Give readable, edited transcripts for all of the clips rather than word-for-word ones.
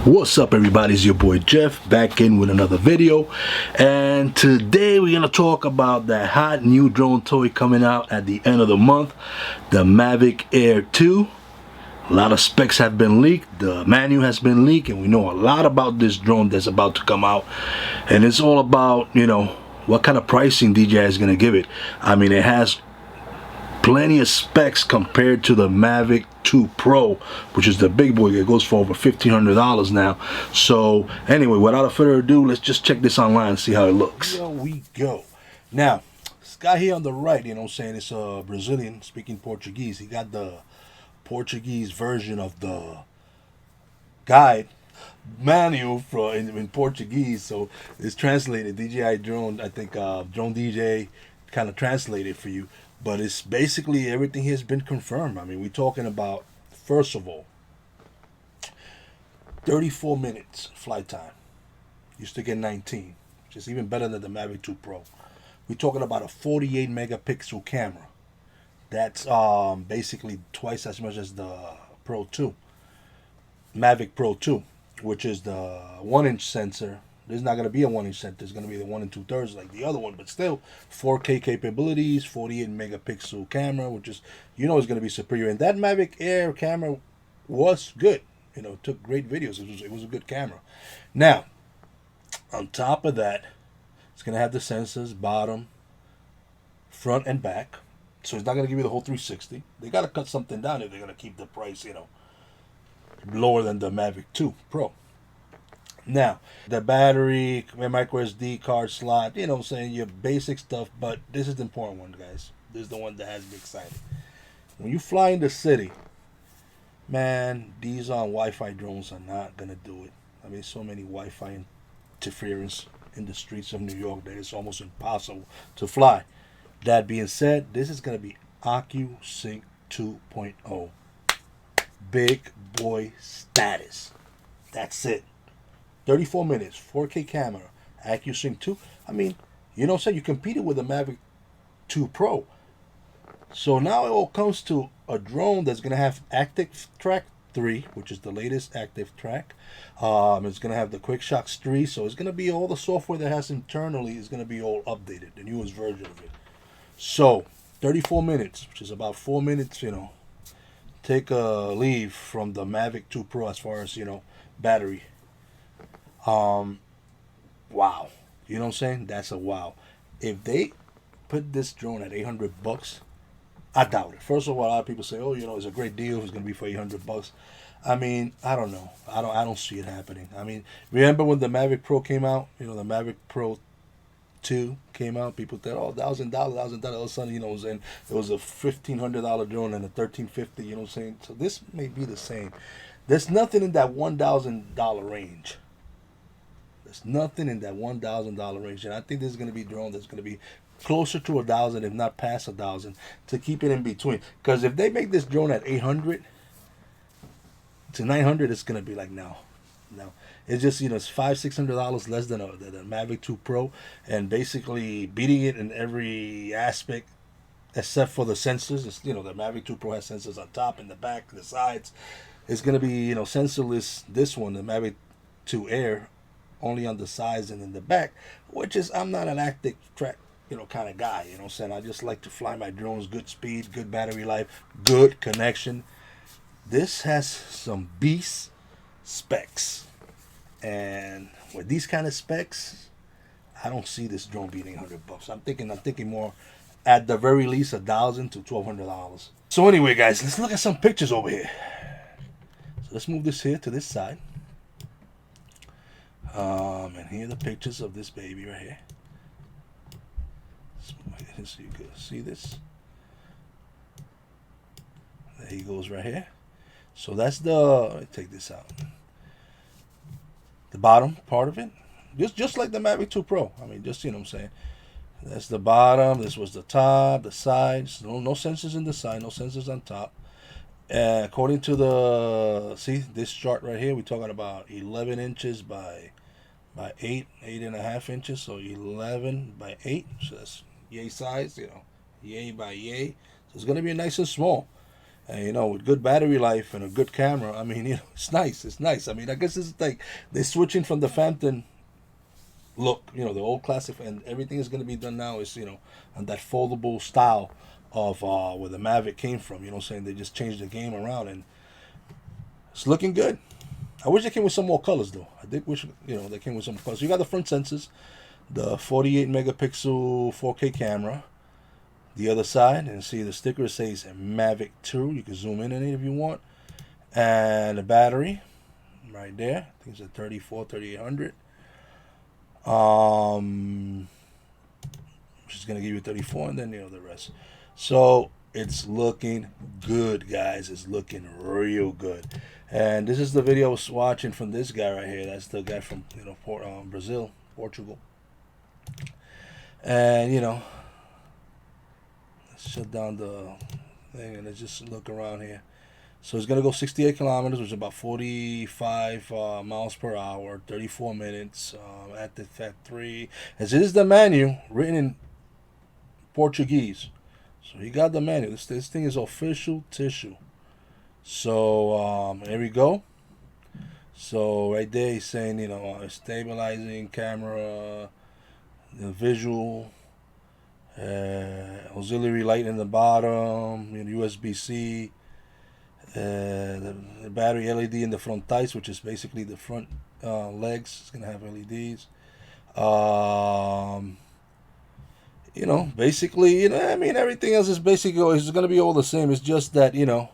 What's up, everybody? It's your boy Jeff back in with another video, and today we're gonna talk about that hot new drone toy coming out at the end of the month, the Mavic Air 2. A lot of specs have been leaked, the manual has been leaked, and we know a lot about this drone that's about to come out. And it's all about, what kind of pricing DJI is gonna give it. I mean, it has plenty of specs compared to the Mavic 2 Pro, which is the big boy. It goes for over $1,500 now. So anyway, without further ado, let's just check this online and see how it looks. Here we go. Now, this guy here on the right, it's a Brazilian speaking Portuguese. He got the Portuguese version of the guide manual in Portuguese, so it's translated. DJI drone, I think Drone DJ kind of translated for you. But it's basically everything has been confirmed. I mean, we're talking about, first of all, 34 minutes flight time. Used to get 19, which is even better than the Mavic 2 Pro. We're talking about a 48 megapixel camera. That's basically twice as much as the Pro 2, Mavic Pro 2, which is the 1-inch sensor. There's not going to be a 1-inch sensor. There's going to be the 1 2/3 like the other one, but still 4K capabilities, 48 megapixel camera, which is, is going to be superior. And that Mavic Air camera was good. It took great videos. It was a good camera. Now, on top of that, it's going to have the sensors, bottom, front, and back. So it's not going to give you the whole 360. They got to cut something down if they're going to keep the price, lower than the Mavic 2 Pro. Now, the battery, micro SD card slot, your basic stuff, but this is the important one, guys. This is the one that has me excited. When you fly in the city, man, these Wi-Fi drones are not going to do it. I mean, so many Wi-Fi interference in the streets of New York that it's almost impossible to fly. That being said, this is going to be Occusync 2.0. Big boy status. That's it. 34 minutes, 4K camera, Occusync 2. I mean, you competed with the Mavic 2 Pro. So now it all comes to a drone that's going to have Active Track 3, which is the latest Active Track. It's going to have the Quick Shocks 3. So it's going to be all the software that has internally is going to be all updated, the newest version of it. So 34 minutes, which is about 4 minutes, take a leave from the Mavic 2 Pro as far as, battery. Wow. You know what I'm saying? That's a wow. If they put this drone at $800, I doubt it. First of all, a lot of people say, "Oh, it's a great deal. It's going to be for $800." I mean, I don't know. I don't see it happening. I mean, remember when the Mavic Pro came out? The Mavic Pro 2 came out. People thought, "Oh, $1,000. All of a sudden, it was a $1,500 drone and a $1,350." You know what I'm saying? So this may be the same. There's nothing in that $1,000 range. There's nothing in that $1,000 range, and I think this is going to be a drone that's going to be closer to 1,000, if not past 1,000, to keep it in between. Because if they make this drone at 800 to 900, it's going to be like no. It's just it's $500-600 less than the Mavic 2 Pro, and basically beating it in every aspect except for the sensors. It's, the Mavic 2 Pro has sensors on top, in the back, the sides. It's going to be sensorless. This one, the Mavic 2 Air, only on the sides and in the back, which is, I'm not an active track, kind of guy, what I'm saying? I just like to fly my drones, good speed, good battery life, good connection. This has some beast specs. And with these kind of specs, I don't see this drone being $800. I'm thinking more, at the very least, $1,000 to $1,200. So anyway, guys, let's look at some pictures over here. So let's move this here to this side. And here are the pictures of this baby right here. So you can see this. There he goes right here. So that's let me take this out. The bottom part of it. Just like the Mavic 2 Pro. I mean, just, what I'm saying. That's the bottom. This was the top, the sides. No sensors in the side, no sensors on top. According to this chart right here, we're talking about 11 inches by 8.5 inches, so 11 by 8, so that's yay size, yay by yay. So it's going to be nice and small. And you know, with good battery life and a good camera, I mean, you know, it's nice. It's nice. I mean, I guess it's like they're switching from the Phantom look, you know, the old classic, and everything is going to be done now is, you know, on that foldable style of where the Mavic came from. You know what I'm saying? They just changed the game around, and it's looking good. I wish they came with some more colors, though. I did wish, you know, they came with some colors. You got the front sensors, the 48 megapixel 4K camera. The other side, and see the sticker says Mavic 2. You can zoom in it if you want. And the battery, right there. I think it's a 3800. Which is gonna give you 34, and then you know the rest. So it's looking good, guys. It's looking real good. And this is the video I was watching from this guy right here. That's the guy from, you know, Brazil, Portugal. And you know, let's shut down the thing and let's just look around here. So it's gonna go 68 kilometers, which is about 45 miles per hour, 34 minutes at the Fat 3. As is the menu written in Portuguese. So he got the manual. This thing is official tissue. So here we go. So right there he's saying, you know, stabilizing camera, the visual, auxiliary light in the bottom, you know, USB-C, the battery LED in the front tires, which is basically the front legs. It's gonna have LEDs. You know, basically, you know, I mean, everything else is basically is gonna be all the same. It's just that, you know,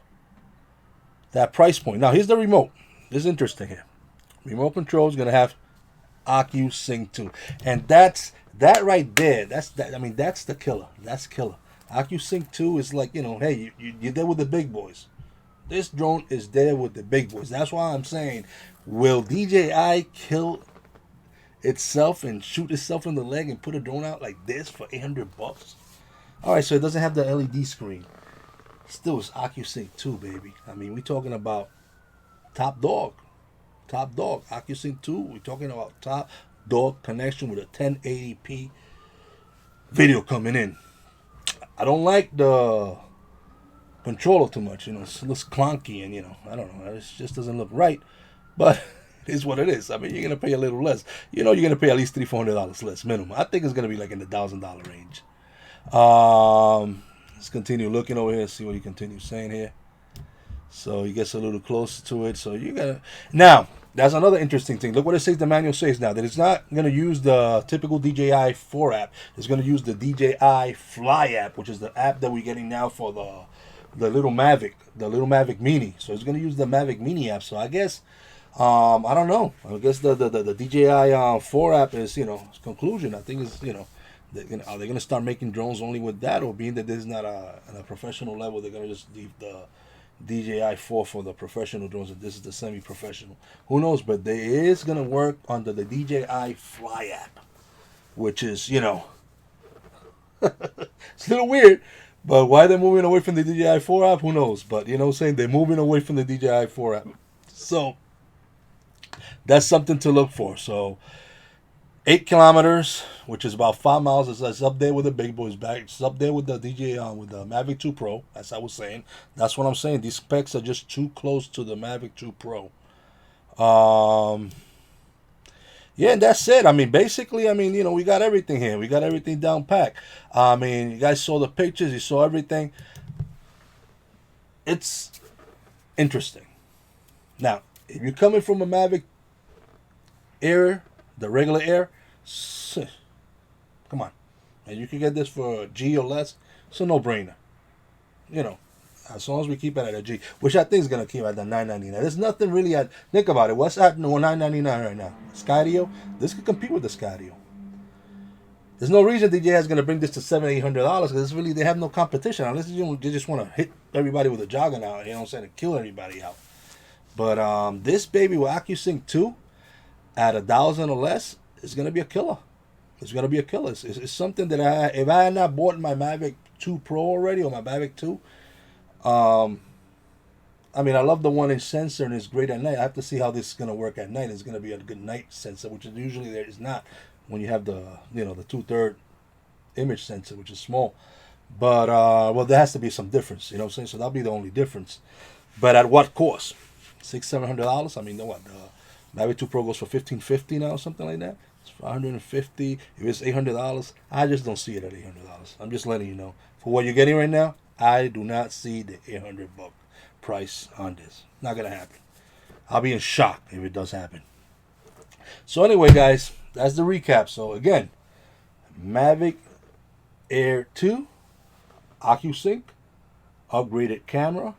that price point. Now here's the remote. This is interesting here. Remote control is gonna have Occusync 2, and that right there. That's that. I mean, that's the killer. That's killer. Occusync 2 is like, you know, hey, you're there with the big boys. This drone is there with the big boys. That's why I'm saying, will DJI kill itself and shoot itself in the leg and put a drone out like this for $800? All right, so it doesn't have the LED screen. Still, it's Occusync 2, baby. I mean, we're talking about top dog. Top dog. Occusync 2, we're talking about top dog connection with a 1080p video coming in. I don't like the controller too much, you know. It looks clunky, and you know, I don't know, it just doesn't look right, but it is what it is. I mean, you're gonna pay a little less, you know. You're gonna pay at least $300-$400 less minimum. I think it's gonna be like in the $1,000 range. Let's continue looking over here, see what he continues saying here. So he gets a little closer to it. So you gotta, now that's another interesting thing. Look what it says, the manual says now, that it's not gonna use the typical DJI 4 app. It's gonna use the DJI FLY app, which is the app that we're getting now for the little Mavic Mini. So it's gonna use the Mavic Mini app. So I guess, I don't know. I guess the DJI 4 app is, you know, conclusion. I think is, you know, are they gonna start making drones only with that, or being that this is not on a professional level, they're gonna just leave the DJI 4 for the professional drones, and this is the semi-professional. Who knows? But they is gonna work under the DJI FLY app, which is, you know, it's a little weird. But why they're moving away from the DJI 4 app, who knows? But you know what I'm saying? They're moving away from the DJI 4 app. So that's something to look for. So 8 kilometers, which is about 5 miles, is up there with the big boys back. It's up there with the DJI, with the Mavic 2 Pro, as I was saying. That's what I'm saying. These specs are just too close to the Mavic 2 Pro. Yeah, and that's it. I mean, basically, I mean, you know, we got everything here. We got everything down packed. I mean, you guys saw the pictures. You saw everything. It's interesting. Now, if you're coming from a Mavic Air, the regular Air, come on. And you can get this for a G or less. It's a no-brainer. You know, as long as we keep it at a G, which I think is going to keep at the $999. There's nothing really at, think about it. What's at $999 right now? Skydio? This could compete with the Skydio. There's no reason DJI is going to bring this to $700-$800 because really they have no competition unless you just want to hit everybody with a juggernaut, you know what I'm saying, and kill everybody out. But this baby with Occusync 2 at $1,000 or less is going to be a killer. It's going to be a killer. It's something that if I had not bought my Mavic 2 Pro already, or my Mavic 2, I mean, I love the 1-inch sensor and it's great at night. I have to see how this is going to work at night. It's going to be a good night sensor, which is usually there is not when you have the, you know, the 2/3 image sensor, which is small. But well, there has to be some difference, you know what I'm saying? So that'll be the only difference. But at what cost? $600-700? I mean, what? Mavic 2 Pro goes for $1,550 now, or something like that. It's $150. If it's $800, I just don't see it at $800. I'm just letting you know. For what you're getting right now, I do not see the $800 price on this. Not gonna happen. I'll be in shock if it does happen. So anyway, guys, that's the recap. So again, Mavic Air 2, Occusync, upgraded camera,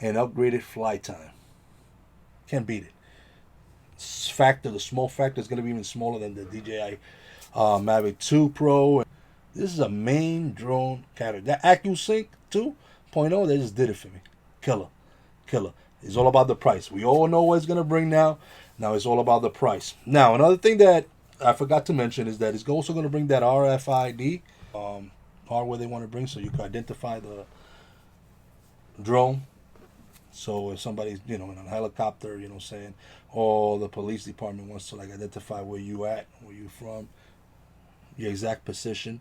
and upgraded flight time. Can't beat it. Factor, the small factor is going to be even smaller than the DJI Mavic 2 Pro. This is a main drone camera. That Occusync 2.0, they just did it for me. Killer. Killer. It's all about the price. We all know what it's going to bring now. Now it's all about the price. Now, another thing that I forgot to mention is that it's also going to bring that RFID hardware they want to bring, so you can identify the drone. So if somebody's, in a helicopter, you know what I'm saying, or the police department wants to like identify where you at, where you from, your exact position,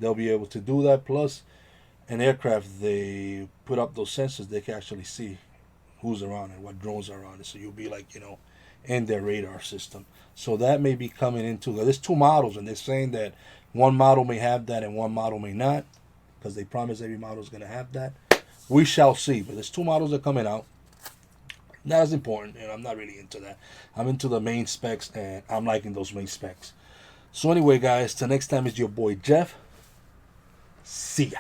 they'll be able to do that. Plus, an aircraft, they put up those sensors, they can actually see who's around and what drones are around it. So you'll be like, in their radar system. So that may be coming into, there's two models, and they're saying that one model may have that and one model may not, because they promise every model is going to have that. We shall see. But there's two models that are coming out. Not as important, and I'm not really into that. I'm into the main specs, and I'm liking those main specs. So anyway, guys, till next time, is your boy Jeff. See ya.